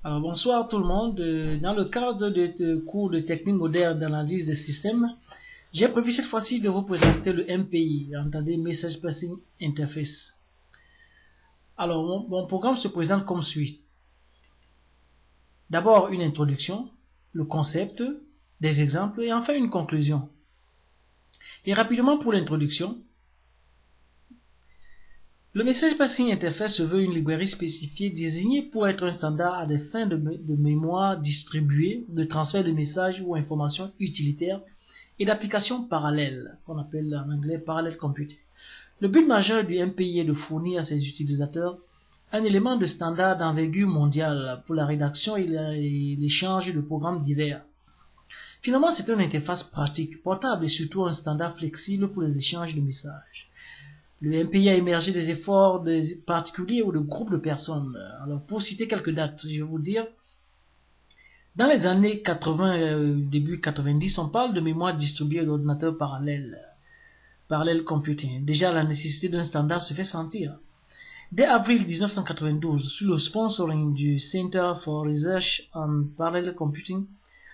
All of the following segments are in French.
Alors bonsoir tout le monde. Dans le cadre de cours de technique moderne d'analyse des systèmes, j'ai prévu cette fois-ci de vous présenter le MPI, entendez Message Passing Interface. Alors mon programme se présente comme suit. D'abord une introduction, le concept, des exemples et enfin une conclusion. Et rapidement pour l'introduction, le Message Passing Interface se veut une librairie spécifiée désignée pour être un standard à des fins de mémoire distribuée, de transfert de messages ou informations utilitaires et d'applications parallèles, qu'on appelle en anglais Parallel Computing. Le but majeur du MPI est de fournir à ses utilisateurs un élément de standard d'envergure mondiale pour la rédaction et l'échange de programmes divers. Finalement, c'est une interface pratique, portable et surtout un standard flexible pour les échanges de messages. Le MPI a émergé des efforts de particuliers ou de groupes de personnes. Alors, pour citer quelques dates, je vais vous dire, dans les années 80, début 90, on parle de mémoire distribuée d'ordinateurs parallèles, Parallel Computing. Déjà, la nécessité d'un standard se fait sentir. Dès avril 1992, sous le sponsoring du Center for Research on Parallel Computing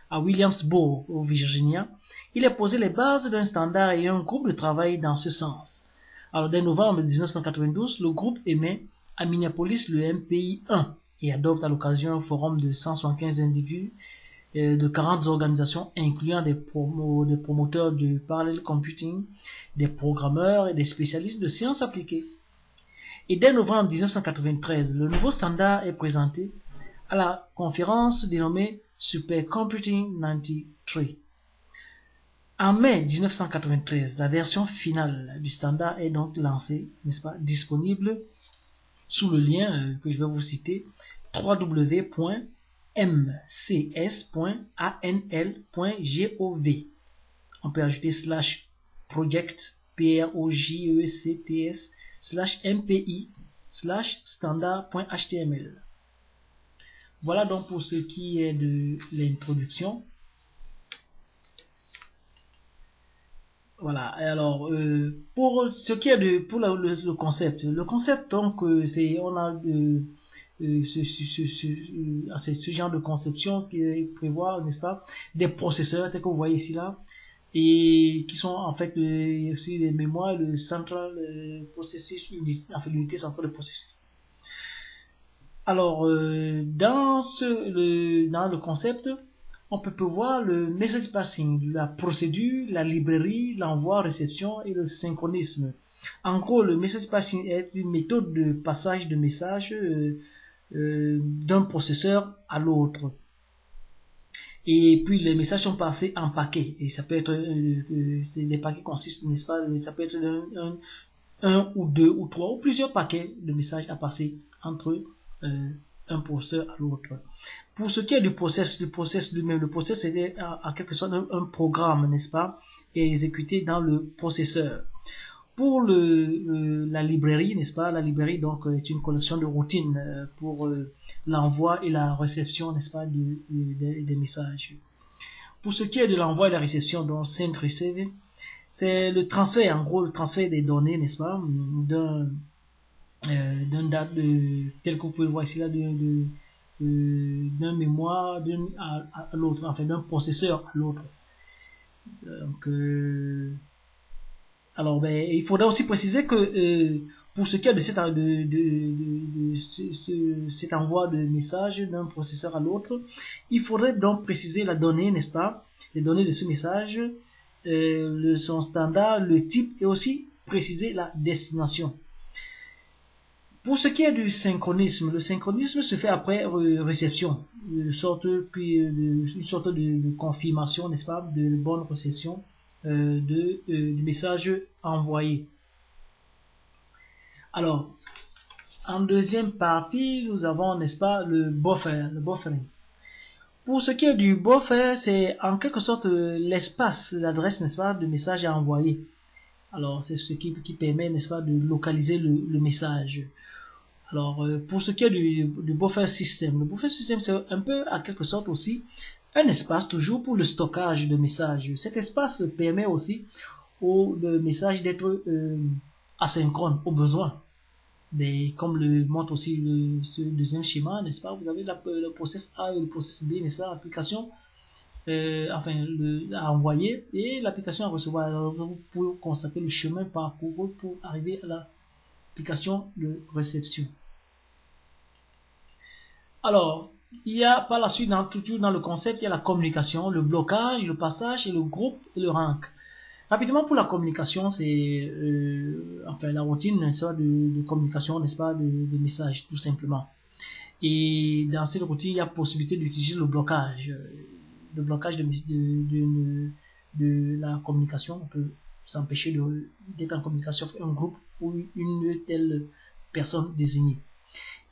à Williamsburg, au Virginia, il a posé les bases d'un standard et un groupe de travail dans ce sens. Alors, dès novembre 1992, le groupe émet à Minneapolis le MPI 1 et adopte à l'occasion un forum de 175 individus de 40 organisations incluant des promoteurs du parallel computing, des programmeurs et des spécialistes de sciences appliquées. Et dès novembre 1993, le nouveau standard est présenté à la conférence dénommée Supercomputing 93. En mai 1993, la version finale du standard est donc lancée, n'est-ce pas, disponible sous le lien que je vais vous citer, www.mcs.anl.gov. On peut ajouter /project, projects, /mpi/standard.html. Voilà donc pour ce qui est de l'introduction. Voilà, alors pour ce qui est de le concept donc c'est on a ce genre de conception qui prévoit, n'est-ce pas, des processeurs tels que vous voyez ici là, et qui sont en fait aussi les mémoires, le central processus, enfin l'unité centrale de processus. Alors dans le concept, on peut prévoir le message passing, la procédure, la librairie, l'envoi, réception et le synchronisme. En gros, le message passing est une méthode de passage de messages d'un processeur à l'autre. Et puis les messages sont passés en paquets. Et ça peut être, les paquets consistent, n'est-ce pas, ça peut être un ou deux ou trois ou plusieurs paquets de messages à passer entre un processeur à l'autre. Pour ce qui est du process lui-même, le process est en quelque sorte un programme, n'est-ce pas, et exécuté dans le processeur. Pour la librairie, n'est-ce pas, la librairie donc est une collection de routines pour l'envoi et la réception, n'est-ce pas, des messages. Pour ce qui est de l'envoi et la réception, donc send receive, c'est le transfert, en gros le transfert des données, n'est-ce pas, d'un date tel que vous pouvez le voir ici là, d'un mémoire à l'autre, enfin d'un processeur à l'autre. Donc alors il faudra aussi préciser que pour ce qui est de cet envoi de message d'un processeur à l'autre, il faudrait donc préciser la donnée, n'est-ce pas, les données de ce message, son standard, le type, et aussi préciser la destination. Pour ce qui est du synchronisme, le synchronisme se fait après réception, une sorte de confirmation, n'est-ce pas, de bonne réception du message envoyé. Alors, en deuxième partie, nous avons, n'est-ce pas, le buffering. Pour ce qui est du buffer, c'est en quelque sorte l'espace, l'adresse, n'est-ce pas, du message à envoyer. Alors, c'est ce qui permet, n'est-ce pas, de localiser le message. Alors, pour ce qui est du buffer system, le buffer system, c'est un peu, à quelque sorte aussi, un espace toujours pour le stockage de messages. Cet espace permet aussi au message d'être asynchrone, au besoin. comme le montre aussi ce deuxième schéma, n'est-ce pas, vous avez le process A et le process B, n'est-ce pas, l'application à envoyer et l'application à recevoir. Alors, vous pouvez constater le chemin parcouru pour arriver à l'application de réception. Alors, il y a par la suite, toujours dans le concept, il y a la communication, le blocage, le passage et le groupe et le rank. Rapidement pour la communication, c'est la routine de communication, n'est-ce pas, de messages, tout simplement. Et dans cette routine, il y a possibilité d'utiliser le blocage de la communication. On peut s'empêcher d'être en communication avec un groupe ou une telle personne désignée.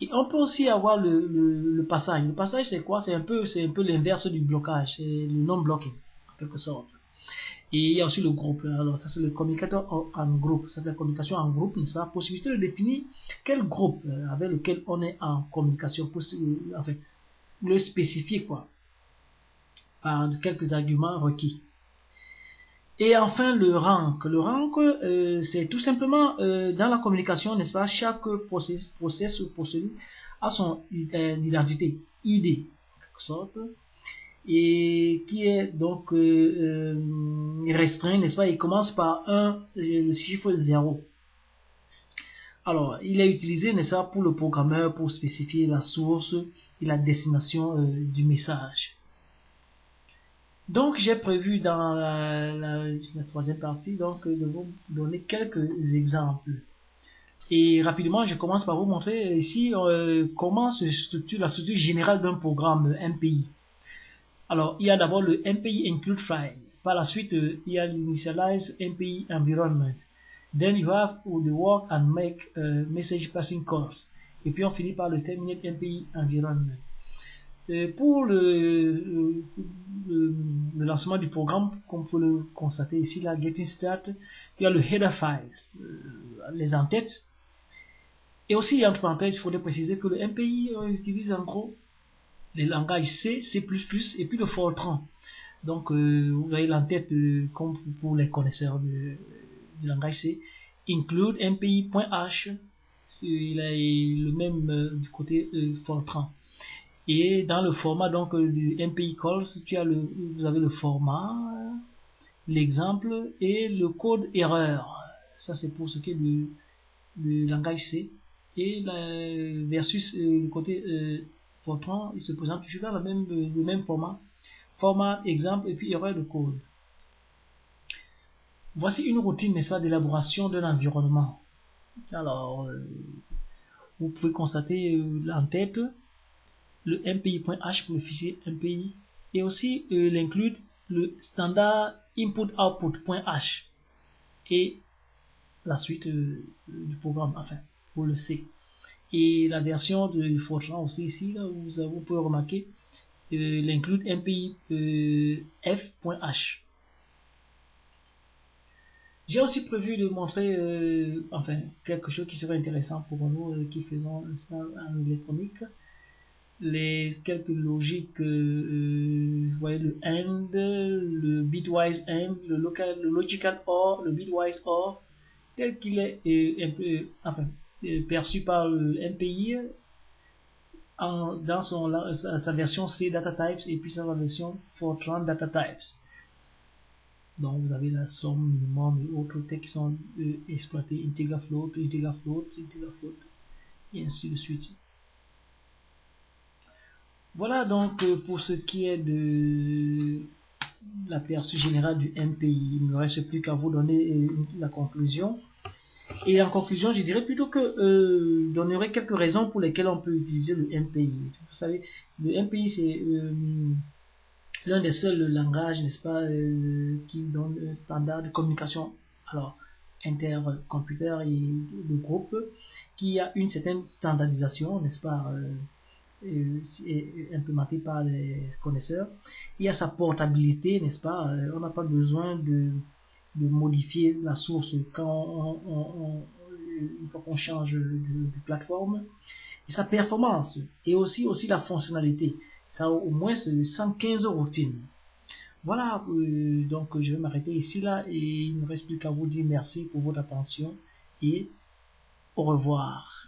Et on peut aussi avoir le passage. Le passage, c'est quoi? C'est un peu l'inverse du blocage. C'est le non-blocking, en quelque sorte. Et il y a aussi le groupe. Alors, ça, c'est le communicateur en groupe. Ça, c'est la communication en groupe, n'est-ce pas? Possibilité de définir quel groupe avec lequel on est en communication. Le spécifier, quoi. Par quelques arguments requis. Et enfin, le rank. Le rank, c'est tout simplement dans la communication, n'est-ce pas? Chaque process ou procédure a son identité, ID, en quelque sorte, et qui est donc restreint, n'est-ce pas? Il commence par le chiffre 0. Alors, il est utilisé, n'est-ce pas, pour le programmeur pour spécifier la source et la destination du message. Donc, j'ai prévu dans la troisième partie donc, de vous donner quelques exemples. Et rapidement, je commence par vous montrer ici comment se structure la structure générale d'un programme MPI. Alors, il y a d'abord le MPI include file. Par la suite, il y a l'initialize MPI environment. Then you have the work and make message passing calls. Et puis on finit par le terminate MPI environment. Pour le lancement du programme, comme vous le constatez ici, la Getting Start, il y a le header files, les en-têtes. Et aussi, entre parenthèses, il faudrait préciser que le MPI utilise en gros les langages C, C++ et puis le Fortran. Donc, vous voyez l'en-tête, comme pour les connaisseurs du langage C, include MPI.h, il est le même du côté Fortran. Et dans le format donc du MPI calls, vous avez le format, l'exemple et le code erreur. Ça c'est pour ce qui est du langage C. Et versus le côté Fortran, il se présente toujours dans le même format, exemple et puis erreur de code. Voici une routine, n'est-ce pas, d'élaboration d'un environnement. Alors, vous pouvez constater en tête le MPI.h pour le fichier MPI et aussi l'include le standard input-output.h et la suite du programme, enfin, pour le C. Et la version de Fortran aussi ici, là, vous pouvez remarquer l'include MPI f.h. J'ai aussi prévu de montrer quelque chose qui serait intéressant pour nous qui faisons en électronique. Les quelques logiques, vous voyez le AND, le bitwise AND, le logical OR, le bitwise OR, tel qu'il est perçu par le MPI dans sa version C data types et puis sa version Fortran data types. Donc vous avez la somme, minimum et autres textes qui sont exploités, integer float, et ainsi de suite. Voilà donc pour ce qui est de l'aperçu général du MPI. Il ne me reste plus qu'à vous donner la conclusion. Et en conclusion, je dirais plutôt que donnerai quelques raisons pour lesquelles on peut utiliser le MPI. Vous savez, le MPI c'est l'un des seuls langages, n'est-ce pas, qui donne un standard de communication alors intercomputer et de groupe qui a une certaine standardisation, n'est-ce pas, implémenté par les connaisseurs. Il y a sa portabilité, n'est-ce pas, on n'a pas besoin de modifier la source quand une fois qu'on change de plateforme, et sa performance et aussi la fonctionnalité. Ça a au moins 115 routines. Voilà, donc je vais m'arrêter ici là et il ne me reste plus qu'à vous dire merci pour votre attention et au revoir.